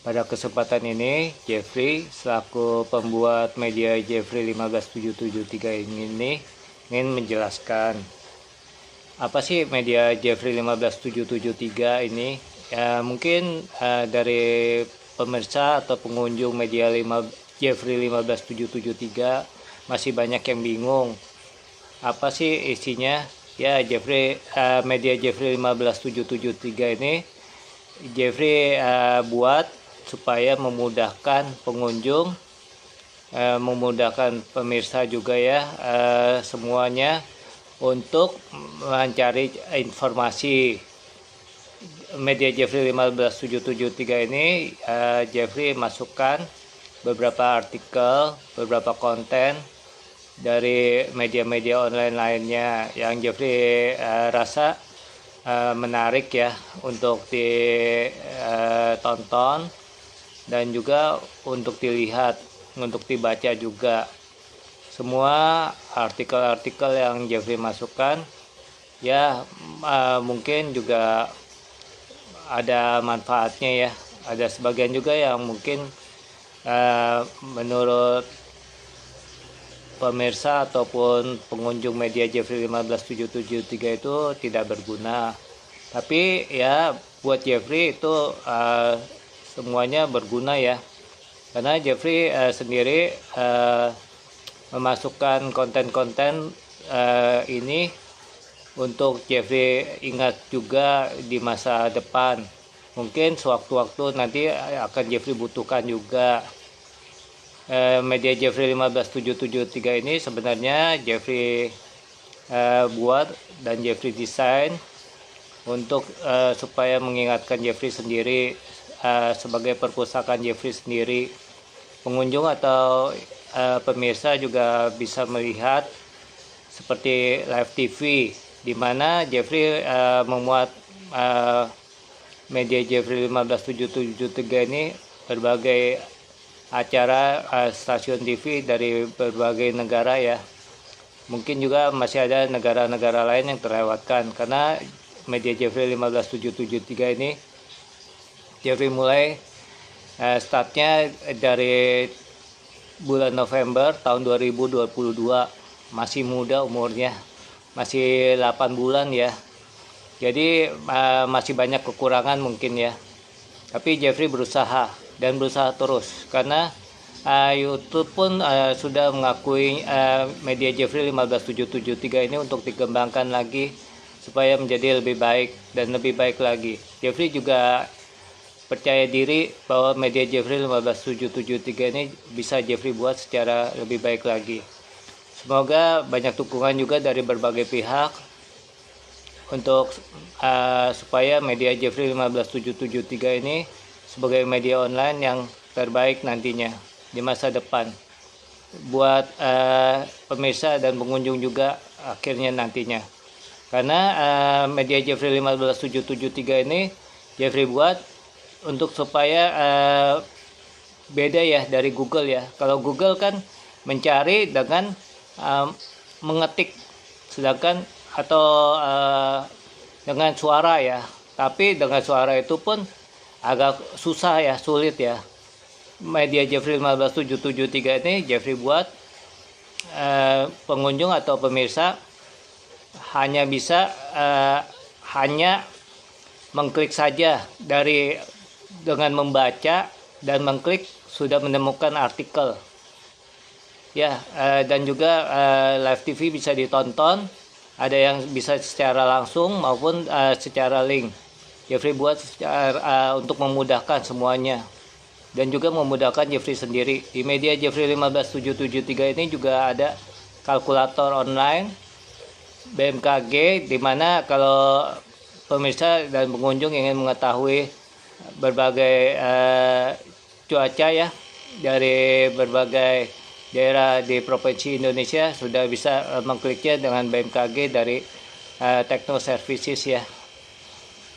Pada kesempatan ini, Jeffrey selaku pembuat media Jeffrey 15773 ini ingin menjelaskan apa sih media Jeffrey 15773 ini. Ya, mungkin dari pemirsa atau pengunjung media Jeffrey 15773 masih banyak yang bingung apa sih isinya. Ya, media Jeffrey 15773 ini Jeffrey buat supaya memudahkan pengunjung, memudahkan pemirsa juga ya, semuanya untuk mencari informasi. Media Jeffrey 15773 ini Jeffrey masukkan beberapa artikel, beberapa konten dari media-media online lainnya yang Jeffrey rasa menarik ya untuk ditonton dan juga untuk dilihat, untuk dibaca juga. Semua artikel-artikel yang Jeffrey masukkan ya mungkin juga ada manfaatnya ya. Ada sebagian juga yang mungkin menurut pemirsa ataupun pengunjung media Jeffrey 15773 itu tidak berguna. Tapi ya buat Jeffrey itu semuanya berguna ya. Karena Jeffrey sendiri memasukkan konten-konten ini untuk Jeffrey ingat juga di masa depan. Mungkin sewaktu-waktu nanti akan Jeffrey butuhkan juga. Media Jeffrey 15773 ini sebenarnya Jeffrey buat dan Jeffrey desain untuk supaya mengingatkan Jeffrey sendiri, sebagai perpustakaan Jeffrey sendiri. Pengunjung atau pemirsa juga bisa melihat seperti live TV, di mana Jeffrey memuat media Jeffrey 15773 ini berbagai acara stasiun TV dari berbagai negara ya. Mungkin juga masih ada negara-negara lain yang terlewatkan, karena media Jeffrey 15773 ini Jeffrey mulai startnya dari bulan November tahun 2022. Masih muda umurnya, masih 8 bulan ya. Jadi masih banyak kekurangan mungkin ya. Tapi Jeffrey berusaha dan berusaha terus, karena YouTube pun sudah mengakui media Jeffrey 15773 ini untuk dikembangkan lagi supaya menjadi lebih baik dan lebih baik lagi. Jeffrey juga percaya diri bahwa media Jeffrey 15773 ini bisa Jeffrey buat secara lebih baik lagi. Semoga banyak dukungan juga dari berbagai pihak untuk supaya media Jeffrey 15773 ini sebagai media online yang terbaik nantinya di masa depan buat pemirsa dan pengunjung juga akhirnya nantinya. Karena media Jeffrey 15773 ini Jeffrey buat untuk supaya beda ya dari Google ya. Kalau Google kan mencari dengan mengetik, sedangkan atau dengan suara ya. Tapi dengan suara itu pun agak susah ya, sulit ya. Media Jeffrey 15773 ini Jeffrey buat pengunjung atau pemirsa hanya bisa hanya mengklik saja, dengan membaca dan mengklik sudah menemukan artikel ya. Dan juga live TV bisa ditonton, ada yang bisa secara langsung maupun secara link. Jeffrey buat untuk memudahkan semuanya dan juga memudahkan Jeffrey sendiri. Di media Jeffrey 15773 ini juga ada kalkulator online BMKG, di mana kalau pemirsa dan pengunjung ingin mengetahui berbagai cuaca ya dari berbagai daerah di provinsi Indonesia, sudah bisa mengkliknya dengan BMKG dari Techno Services ya.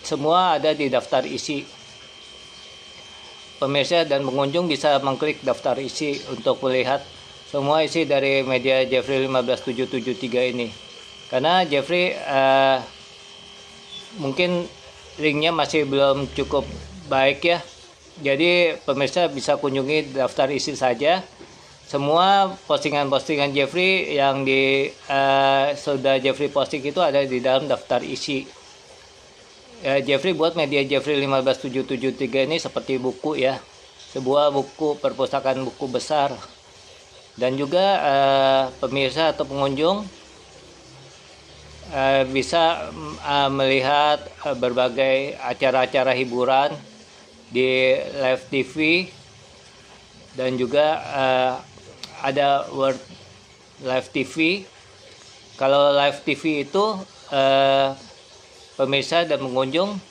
Semua ada di daftar isi. Pemirsa dan pengunjung bisa mengklik daftar isi untuk melihat semua isi dari media Jeffrey 15773 ini. Karena Jeffrey mungkin linknya masih belum cukup baik ya. Jadi pemirsa bisa kunjungi daftar isi saja. Semua postingan-postingan Jeffrey yang sudah Jeffrey posting itu ada di dalam daftar isi. Jeffrey buat media Jeffrey 15773 ini seperti buku ya, sebuah buku perpustakaan buku besar. Dan juga pemirsa atau pengunjung bisa melihat berbagai acara-acara hiburan di live TV, dan juga ada World Live TV. Kalau live TV itu pemirsa dan pengunjung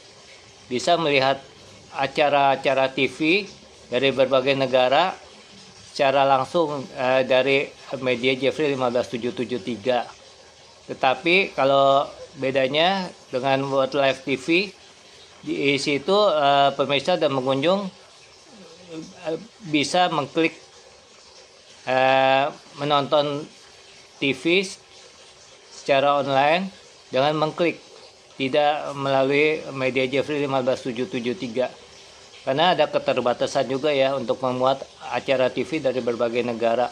bisa melihat acara-acara TV dari berbagai negara secara langsung dari media Jeffrey 15773. Tetapi kalau bedanya dengan World Live TV, di situ pemirsa dan pengunjung bisa mengklik menonton TV secara online dengan mengklik, tidak melalui media Jeffrey 15773. Karena ada keterbatasan juga ya untuk memuat acara TV dari berbagai negara.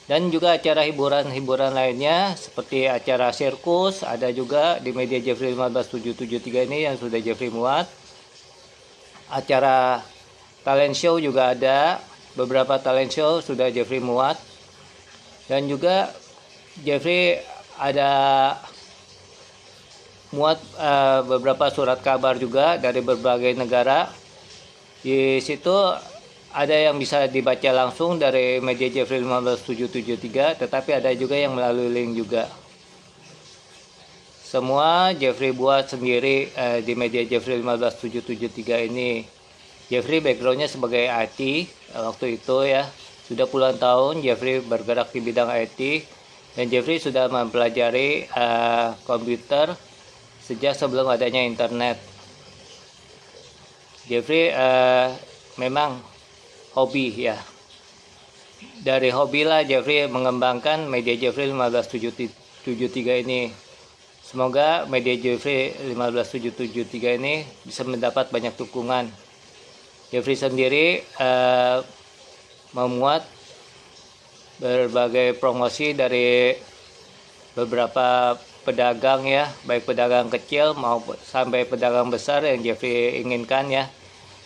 Dan juga acara hiburan-hiburan lainnya seperti acara sirkus ada juga di media Jeffrey 15773 ini yang sudah Jeffrey muat. Acara talent show juga ada, beberapa talent show sudah Jeffrey muat. Dan juga Jeffrey ada muat beberapa surat kabar juga dari berbagai negara. Di situ ada yang bisa dibaca langsung dari media Jeffrey 15773, tetapi ada juga yang melalui link juga. Semua Jeffrey buat sendiri di media Jeffrey 15773 ini. Jeffrey backgroundnya sebagai IT waktu itu ya. Sudah puluhan tahun Jeffrey bergerak di bidang IT, dan Jeffrey sudah mempelajari komputer sejak sebelum adanya internet. Jeffrey memang hobi ya. Dari hobilah Jeffrey mengembangkan media Jeffrey 15773 ini. Semoga media Jeffrey 15773 ini bisa mendapat banyak dukungan. Jeffrey sendiri memuat berbagai promosi dari beberapa pedagang ya, baik pedagang kecil maupun sampai pedagang besar yang Jeffrey inginkan ya,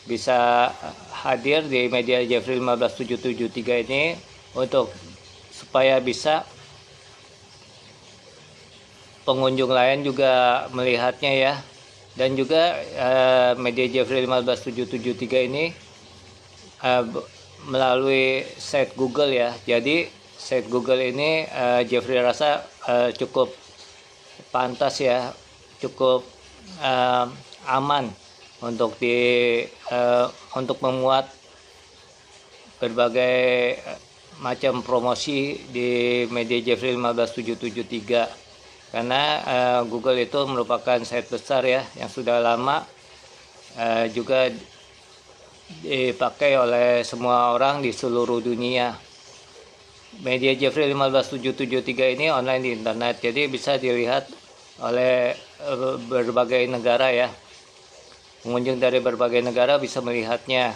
bisa hadir di media Jeffrey 15773 ini untuk supaya bisa pengunjung lain juga melihatnya ya. Dan juga media Jeffrey 15773 ini melalui site Google ya. Jadi site Google ini Jeffrey rasa cukup pantas ya, cukup aman untuk untuk memuat berbagai macam promosi di media Jeffrey 15773. Karena Google itu merupakan site besar ya, yang sudah lama juga dipakai oleh semua orang di seluruh dunia. Media Jeffrey 15773 ini online di internet, jadi bisa dilihat oleh berbagai negara ya. Pengunjung dari berbagai negara bisa melihatnya.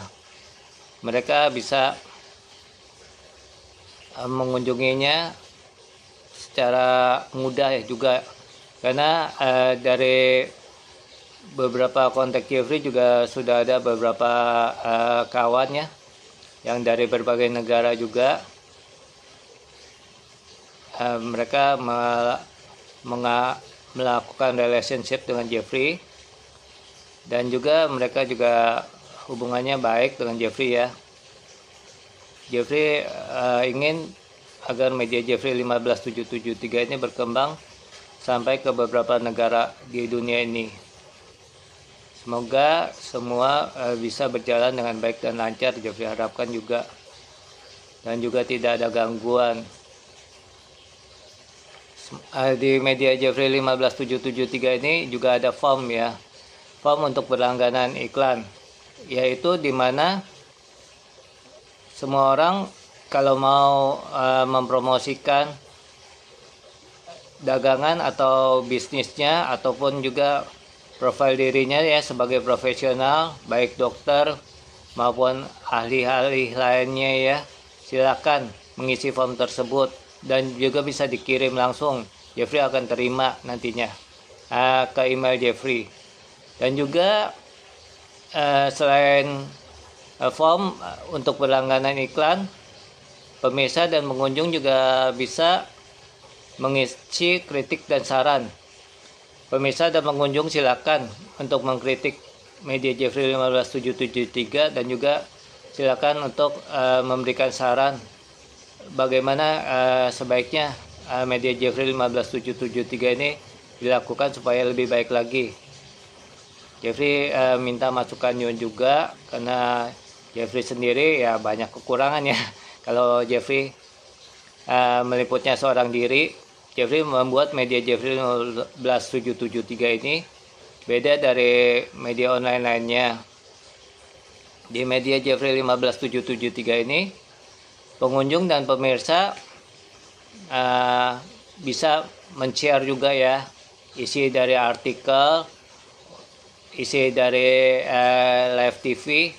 Mereka bisa mengunjunginya secara mudah ya juga. Karena dari beberapa kontak Jeffrey juga sudah ada beberapa kawan ya, yang dari berbagai negara juga. Mereka melakukan relationship dengan Jeffrey. Dan juga mereka juga hubungannya baik dengan Jeffrey ya. Jeffrey ingin agar media Jeffrey 15773 ini berkembang sampai ke beberapa negara di dunia ini. Semoga semua bisa berjalan dengan baik dan lancar, Jeffrey harapkan juga. Dan juga tidak ada gangguan. Di media Jeffrey 15773 ini juga ada form ya. Form untuk berlangganan iklan, yaitu di mana semua orang kalau mau mempromosikan dagangan atau bisnisnya ataupun juga profil dirinya ya sebagai profesional, baik dokter, maupun ahli-ahli lainnya ya, silakan mengisi form tersebut dan juga bisa dikirim langsung. Jeffrey akan terima nantinya ke email Jeffrey. Dan juga selain form untuk berlangganan iklan, pemirsa dan pengunjung juga bisa mengisi kritik dan saran. Pemirsa dan pengunjung silakan untuk mengkritik media Jeffrey 15773 dan juga silakan untuk memberikan saran bagaimana sebaiknya media Jeffrey 15773 ini dilakukan supaya lebih baik lagi. Jeffrey minta masukannya juga karena Jeffrey sendiri ya banyak kekurangan ya. Kalau Jeffrey meliputnya seorang diri, Jeffrey membuat media Jeffrey 15773 ini beda dari media online lainnya. Di media Jeffrey 15773 ini, pengunjung dan pemirsa bisa men-share juga ya isi dari artikel, isi dari live TV,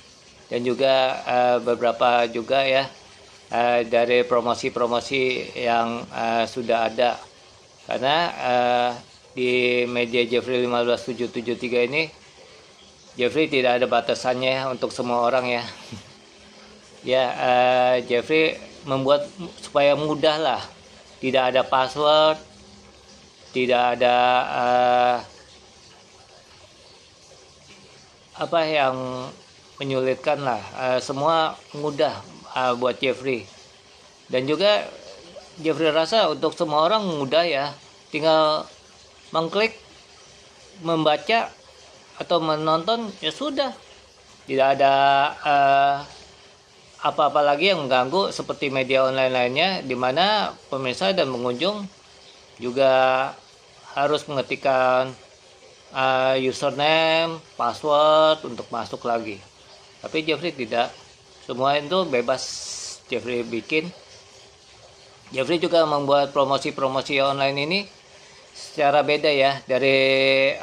dan juga beberapa juga ya dari promosi-promosi yang sudah ada. Karena di media Jeffrey 15773 ini Jeffrey tidak ada batasannya untuk semua orang ya. Ya, Jeffrey membuat supaya mudah lah, tidak ada password, tidak ada apa yang menyulitkan lah, semua mudah buat Jeffrey. Dan juga Jeffrey rasa untuk semua orang mudah ya, tinggal mengklik, membaca atau menonton ya sudah, tidak ada apa-apa lagi yang mengganggu seperti media online lainnya, di mana pemirsa dan pengunjung juga harus mengetikkan username, password untuk masuk lagi. Tapi Jeffrey tidak, semua itu bebas Jeffrey bikin. Jeffrey juga membuat promosi-promosi online ini secara beda ya dari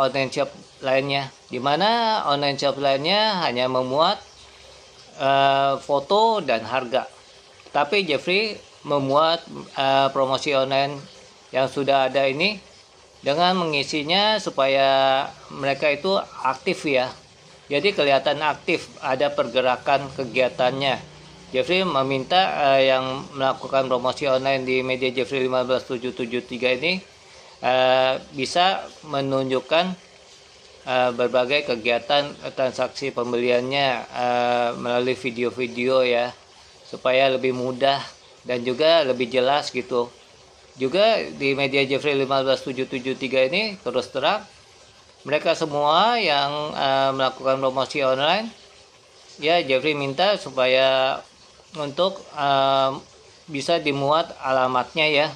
online shop lainnya, di mana online shop lainnya hanya memuat foto dan harga. Tapi Jeffrey memuat promosi online yang sudah ada ini dengan mengisinya supaya mereka itu aktif ya. Jadi kelihatan aktif, ada pergerakan kegiatannya. Jeffrey meminta yang melakukan promosi online di media Jeffrey 15773 ini bisa menunjukkan berbagai kegiatan transaksi pembeliannya melalui video-video ya, supaya lebih mudah dan juga lebih jelas gitu. Juga di media Jeffrey 15773 ini terus terang mereka semua yang melakukan promosi online ya, Jeffrey minta supaya untuk bisa dimuat alamatnya ya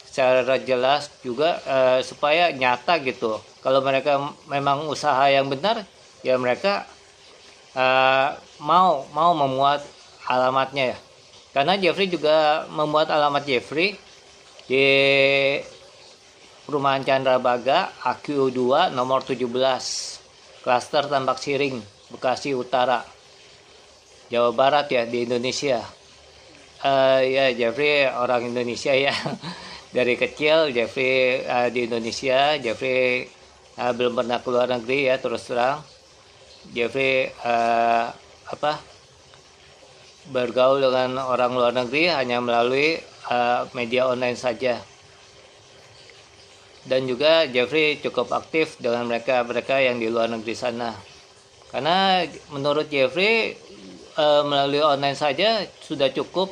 secara jelas juga, supaya nyata gitu. Kalau mereka memang usaha yang benar ya mereka mau memuat alamatnya ya. Karena Jeffrey juga membuat alamat Jeffrey di Perumahan Candrabaga AQ2 nomor 17 Klaster Tambak Siring, Bekasi Utara, Jawa Barat ya, di Indonesia. Ya Jeffrey orang Indonesia ya. Dari kecil Jeffrey di Indonesia. Jeffrey belum pernah keluar negeri ya, terus terang. Jeffrey bergaul dengan orang luar negeri hanya melalui media online saja. Dan juga Jeffrey cukup aktif dengan mereka yang di luar negeri sana. Karena menurut Jeffrey melalui online saja sudah cukup.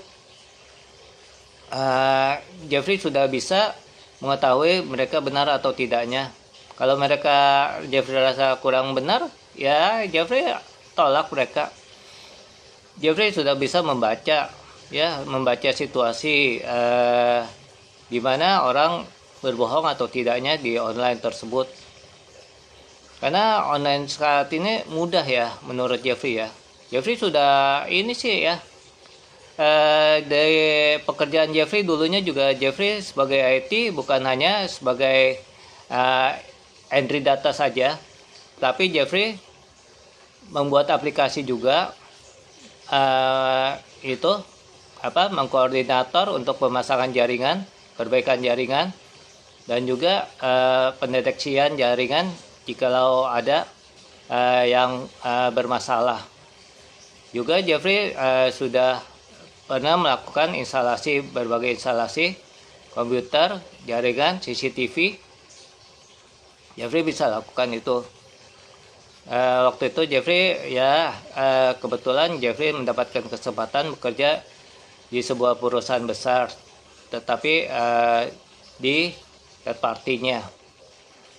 Jeffrey sudah bisa mengetahui mereka benar atau tidaknya. Kalau Jeffrey rasa kurang benar, ya Jeffrey tolak mereka. Jeffrey sudah bisa membaca situasi di mana orang berbohong atau tidaknya di online tersebut. Karena online saat ini mudah ya menurut Jeffrey ya. Jeffrey sudah ini sih ya, dari pekerjaan Jeffrey dulunya juga Jeffrey sebagai IT bukan hanya sebagai entry data saja, tapi Jeffrey membuat aplikasi juga itu mengkoordinator untuk pemasangan jaringan, perbaikan jaringan, dan juga pendeteksian jaringan jikalau ada yang bermasalah. Juga Jeffrey sudah pernah melakukan berbagai instalasi komputer, jaringan, CCTV. Jeffrey bisa lakukan itu. Waktu itu Jeffrey kebetulan Jeffrey mendapatkan kesempatan bekerja di sebuah perusahaan besar, tetapi di third party-nya.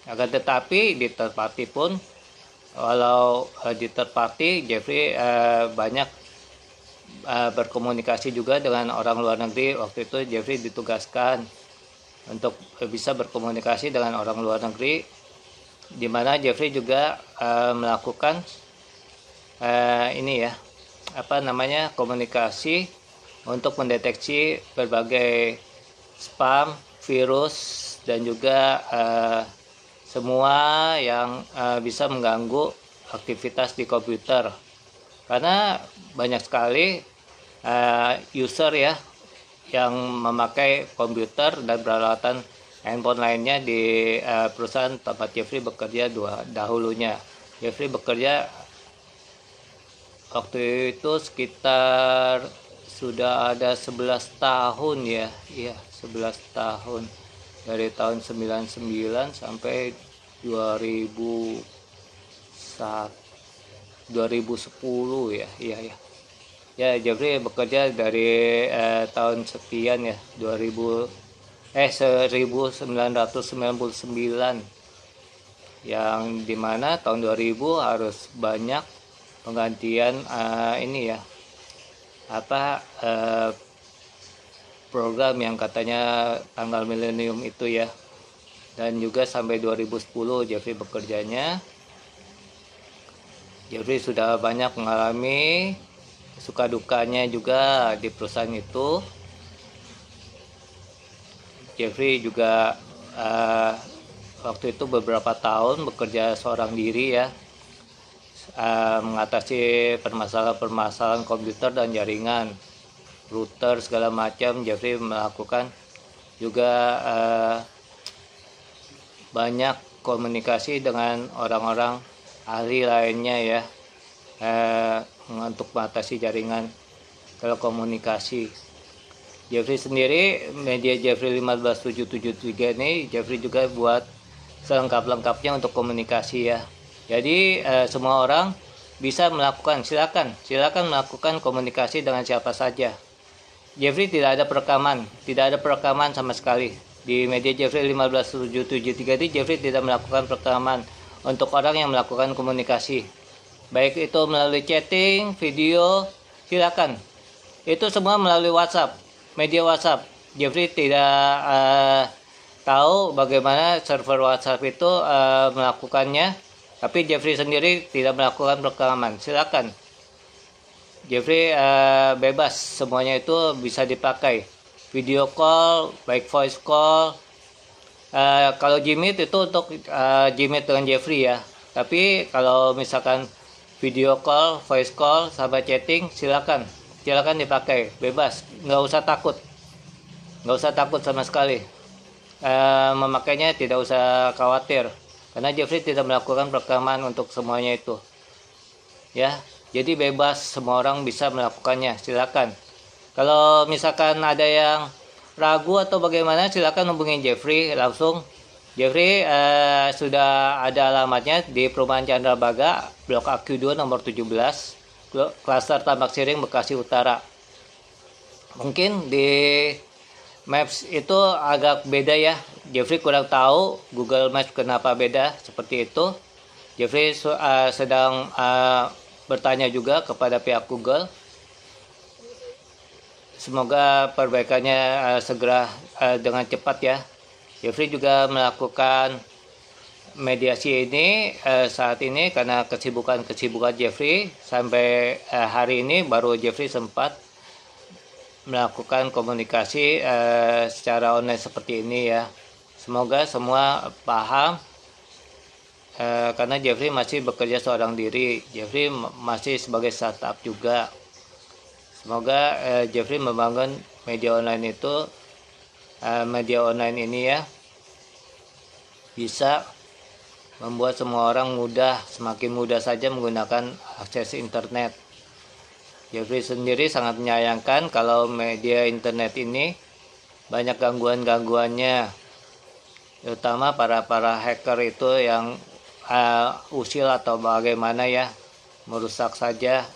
Akan tetapi di third party pun, walau di third party, Jeffrey banyak berkomunikasi juga dengan orang luar negeri. Waktu itu Jeffrey ditugaskan untuk bisa berkomunikasi dengan orang luar negeri, di mana Jeffrey juga melakukan komunikasi untuk mendeteksi berbagai spam, virus, dan juga semua yang bisa mengganggu aktivitas di komputer. Karena banyak sekali user ya yang memakai komputer dan peralatan handphone lainnya di perusahaan tempat Jeffrey bekerja dahulunya. Jeffrey bekerja waktu itu sekitar sudah ada 11 tahun ya. Iya, 11 tahun. Dari tahun 99 sampai 2010 ya. Iya. Ya, Jeffrey bekerja dari tahun sekian ya, 1999, yang dimana tahun 2000 harus banyak penggantian program yang katanya tanggal milenium itu ya. Dan juga sampai 2010 Jeffrey bekerjanya. Jeffrey sudah banyak mengalami suka dukanya juga di perusahaan itu. Jeffrey juga waktu itu beberapa tahun bekerja seorang diri ya, mengatasi permasalahan komputer dan jaringan, router segala macam. Jeffrey melakukan juga banyak komunikasi dengan orang-orang ahli lainnya ya, untuk mengatasi jaringan telekomunikasi. Jeffrey sendiri, media Jeffrey 15773 ini, Jeffrey juga buat selengkap-lengkapnya untuk komunikasi ya. Jadi semua orang bisa melakukan, silakan melakukan komunikasi dengan siapa saja. Jeffrey tidak ada perekaman sama sekali. Di media Jeffrey 15773 ini Jeffrey tidak melakukan perekaman untuk orang yang melakukan komunikasi. Baik itu melalui chatting, video, silakan. Itu semua melalui WhatsApp, media WhatsApp. Jeffrey tidak tahu bagaimana server WhatsApp itu melakukannya, tapi Jeffrey sendiri tidak melakukan perekaman. Silakan. Jeffrey bebas, semuanya itu bisa dipakai. Video call, baik voice call. Kalau Gmeet itu untuk Gmeet dengan Jeffrey ya. Tapi kalau misalkan video call, voice call, sama chatting, silakan dipakai, bebas, nggak usah takut sama sekali. Memakainya tidak usah khawatir, karena Jeffrey tidak melakukan perekaman untuk semuanya itu ya. Jadi bebas, semua orang bisa melakukannya, silakan. Kalau misalkan ada yang ragu atau bagaimana, silakan hubungi Jeffrey langsung. Jeffrey sudah ada alamatnya di Perumahan Candrabaga, Blok AQ2 nomor 17, Klaster Tambak Siring, Bekasi Utara. Mungkin di Maps itu agak beda ya. Jeffrey kurang tahu Google Maps kenapa beda seperti itu. Jeffrey sedang bertanya juga kepada pihak Google. Semoga perbaikannya segera dengan cepat ya. Jeffrey juga melakukan mediasi ini saat ini karena kesibukan Jeffrey. Sampai hari ini baru Jeffrey sempat melakukan komunikasi secara online seperti ini ya. Semoga semua paham, karena Jeffrey masih bekerja seorang diri. Jeffrey masih sebagai startup juga. Semoga Jeffrey membangun media online itu, media online ini ya, bisa membuat semua orang semakin mudah saja menggunakan akses internet. Jeffrey sendiri sangat menyayangkan kalau media internet ini banyak gangguan-gangguannya, terutama para hacker itu yang usil atau bagaimana ya, merusak saja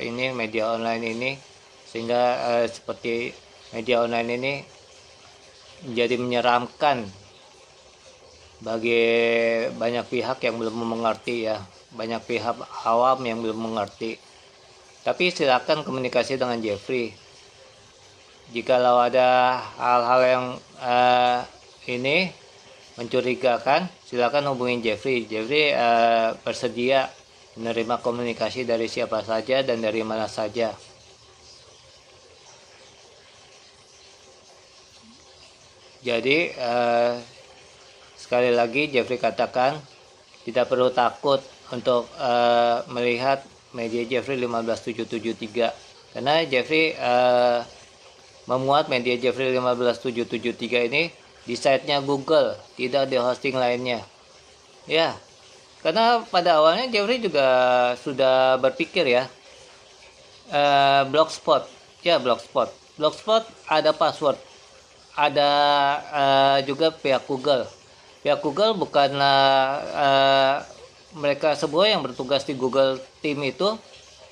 ini media online ini, sehingga seperti media online ini menjadi menyeramkan bagi banyak pihak yang belum mengerti ya, banyak pihak awam yang belum mengerti. Tapi silakan komunikasi dengan Jeffrey. Jikalau ada hal-hal yang ini mencurigakan, silakan hubungi Jeffrey. Jeffrey bersedia menerima komunikasi dari siapa saja dan dari mana saja. Jadi sekali lagi Jeffrey katakan, tidak perlu takut untuk melihat media Jeffrey 15773, karena Jeffrey memuat media Jeffrey 15773 ini di site-nya Google, tidak di hosting lainnya. Ya, karena pada awalnya Jeffrey juga sudah berpikir ya, Blogspot ada password, ada juga pihak Google. Pihak Google bukanlah mereka semua yang bertugas di Google Team itu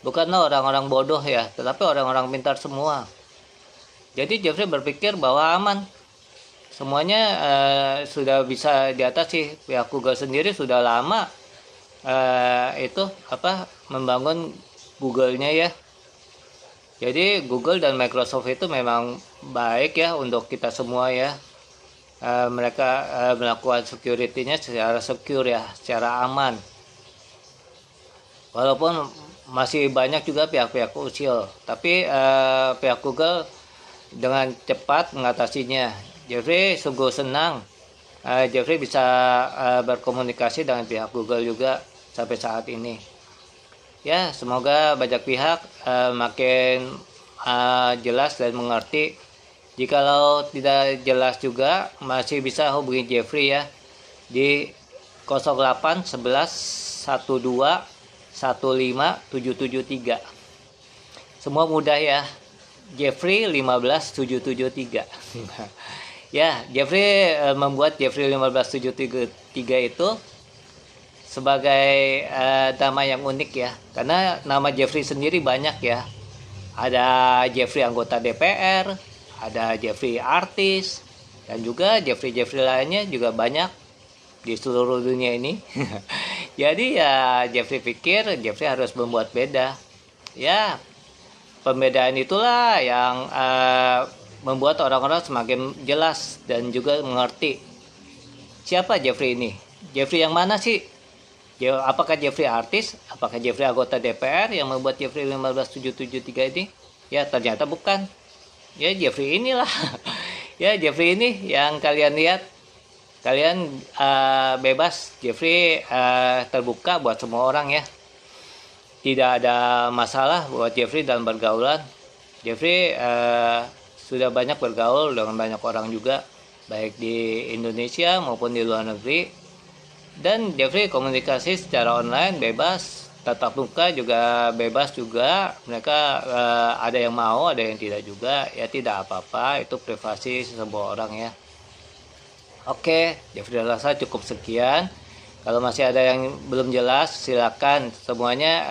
bukanlah orang-orang bodoh ya, tetapi orang-orang pintar semua. Jadi Jeffrey berpikir bahwa aman, semuanya sudah bisa diatasi. Pihak Google sendiri sudah lama membangun Google-nya ya. Jadi Google dan Microsoft itu memang baik ya untuk kita semua ya. Mereka melakukan security-nya secara secure ya, secara aman. Walaupun masih banyak juga pihak-pihak usil, tapi pihak Google dengan cepat mengatasinya. Jeffrey sungguh senang Jeffrey bisa berkomunikasi dengan pihak Google juga sampai saat ini. Ya, semoga banyak pihak makin jelas dan mengerti. Jikalau tidak jelas juga, masih bisa hubungi Jeffrey ya di 08 11 12 15 773. Semua mudah ya. Jeffrey 15773. Ya, Jeffrey membuat Jeffrey 15773 itu sebagai nama yang unik ya. Karena nama Jeffrey sendiri banyak ya. Ada Jeffrey anggota DPR, ada Jeffrey artis, dan juga Jeffrey lainnya juga banyak di seluruh dunia ini. Jadi ya Jeffrey pikir Jeffrey harus membuat beda. Ya, pembedaan itulah yang membuat orang-orang semakin jelas dan juga mengerti siapa Jeffrey ini. Jeffrey yang mana sih? Apakah Jeffrey artis? Apakah Jeffrey anggota DPR yang membuat Jeffrey 15773 ini? Ya, ternyata bukan. Ya, Jeffrey inilah. Ya, Jeffrey ini yang kalian lihat. Kalian bebas. Jeffrey terbuka buat semua orang ya. Tidak ada masalah buat Jeffrey dalam bergaulan. Jeffrey sudah banyak bergaul dengan banyak orang juga, baik di Indonesia maupun di luar negeri. Dan Jeffrey komunikasi secara online bebas, tatap muka juga bebas juga. Mereka ada yang mau, ada yang tidak juga. Ya tidak apa-apa, itu privasi sebuah orang ya. Oke, Jeffrey rasa cukup sekian. Kalau masih ada yang belum jelas, silakan. Semuanya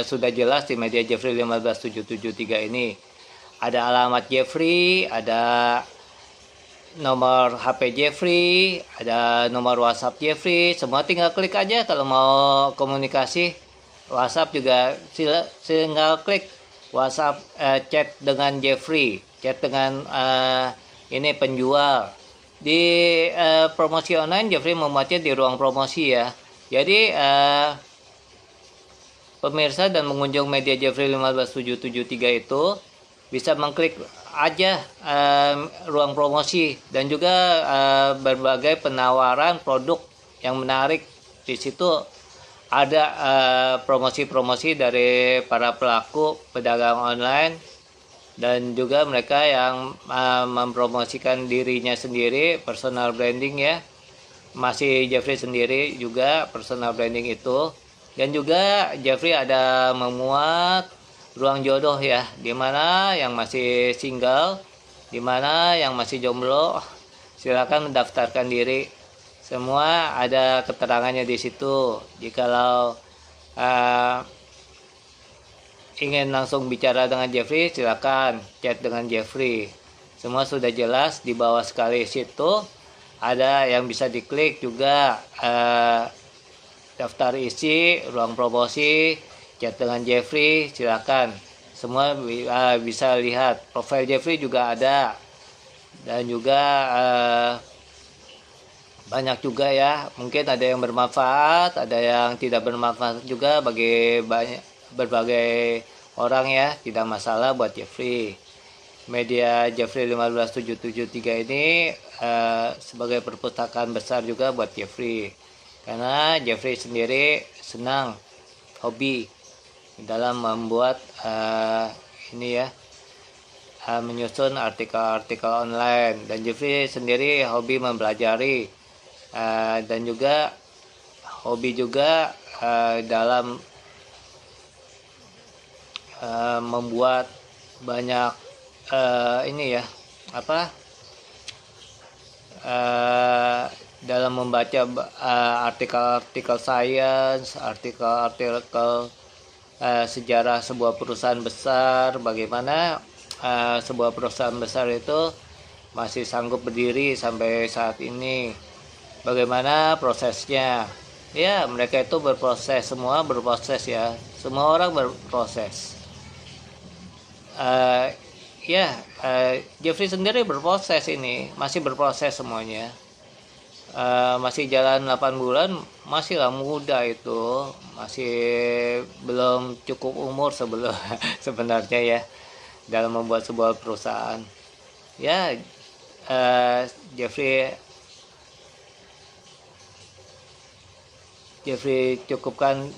sudah jelas di media Jeffrey 15773 ini. Ada alamat Jeffrey, ada nomor HP Jeffrey, ada nomor WhatsApp Jeffrey. Semua tinggal klik aja kalau mau komunikasi. WhatsApp juga tinggal klik WhatsApp, chat dengan Jeffrey, chat dengan ini penjual. Di promosi online Jeffrey membuatnya di ruang promosi ya. Jadi pemirsa dan pengunjung media Jeffrey 15773 itu bisa mengklik aja ruang promosi dan juga berbagai penawaran produk yang menarik. Di situ ada promosi-promosi dari para pelaku pedagang online dan juga mereka yang mempromosikan dirinya sendiri, personal branding ya. Masih Jeffrey sendiri juga personal branding itu. Dan juga Jeffrey ada memuat ruang jodoh ya, dimana yang masih single, dimana yang masih jomblo, silakan mendaftarkan diri. Semua ada keterangannya di situ. Jikalau ingin langsung bicara dengan Jeffrey, silakan chat dengan Jeffrey. Semua sudah jelas di bawah sekali situ. Ada yang bisa diklik juga, daftar isi, ruang promosi, chat dengan Jeffrey, silakan. Semua bisa lihat. Profil Jeffrey juga ada. Dan juga banyak juga ya. Mungkin ada yang bermanfaat, ada yang tidak bermanfaat juga bagi berbagai orang ya. Tidak masalah buat Jeffrey. Media Jeffrey 15773 ini sebagai perpustakaan besar juga buat Jeffrey. Karena Jeffrey sendiri senang, hobi dalam membuat ini ya, menyusun artikel-artikel online. Dan Jeffrey sendiri hobi mempelajari dan juga hobi juga dalam membuat banyak ini ya, apa, dalam membaca artikel-artikel sains, artikel-artikel sejarah sebuah perusahaan besar, bagaimana sebuah perusahaan besar itu masih sanggup berdiri sampai saat ini, bagaimana prosesnya ya. Mereka itu berproses, semua berproses ya, semua orang berproses. Jeffrey sendiri berproses, ini masih berproses semuanya. Masih jalan 8 bulan, masih lah muda itu, masih belum cukup umur sebelum sebenarnya ya dalam membuat sebuah perusahaan ya. Jeffrey cukupkan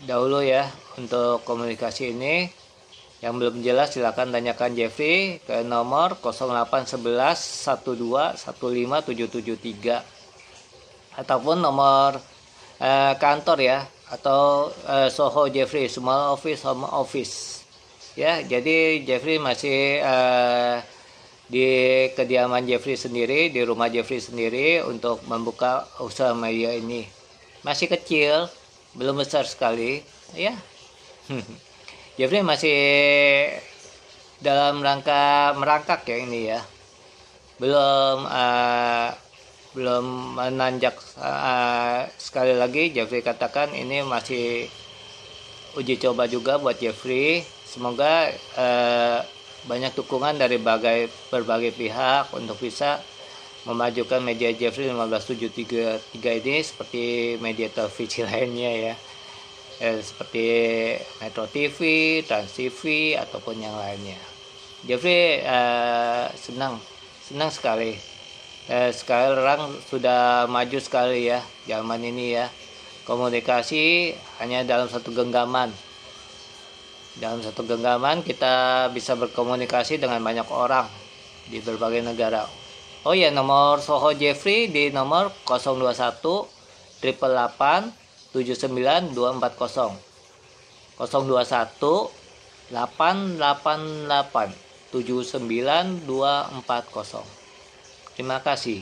dahulu ya untuk komunikasi ini. Yang belum jelas silakan tanyakan Jeffrey ke nomor 0811 12 15773 ataupun nomor kantor ya, atau Soho Jeffrey, small office, home office ya. Jadi Jeffrey masih di kediaman Jeffrey sendiri, di rumah Jeffrey sendiri untuk membuka usaha media ini. Masih kecil, belum besar sekali ya. Jeffrey masih dalam rangka merangkak ya ini ya, belum menanjak. Sekali lagi Jeffrey katakan ini masih uji coba juga buat Jeffrey. Semoga banyak dukungan dari berbagai pihak untuk bisa memajukan media Jeffrey 15773 ini seperti media televisi lainnya ya. Seperti Metro TV, Trans TV ataupun yang lainnya. Jeffrey senang sekali. Sekarang sudah maju sekali ya zaman ini ya. Komunikasi hanya dalam satu genggaman. Dalam satu genggaman kita bisa berkomunikasi dengan banyak orang di berbagai negara. Oh ya, nomor Soho Jeffrey di nomor 021 888 79240 021 888 79240. Terima kasih.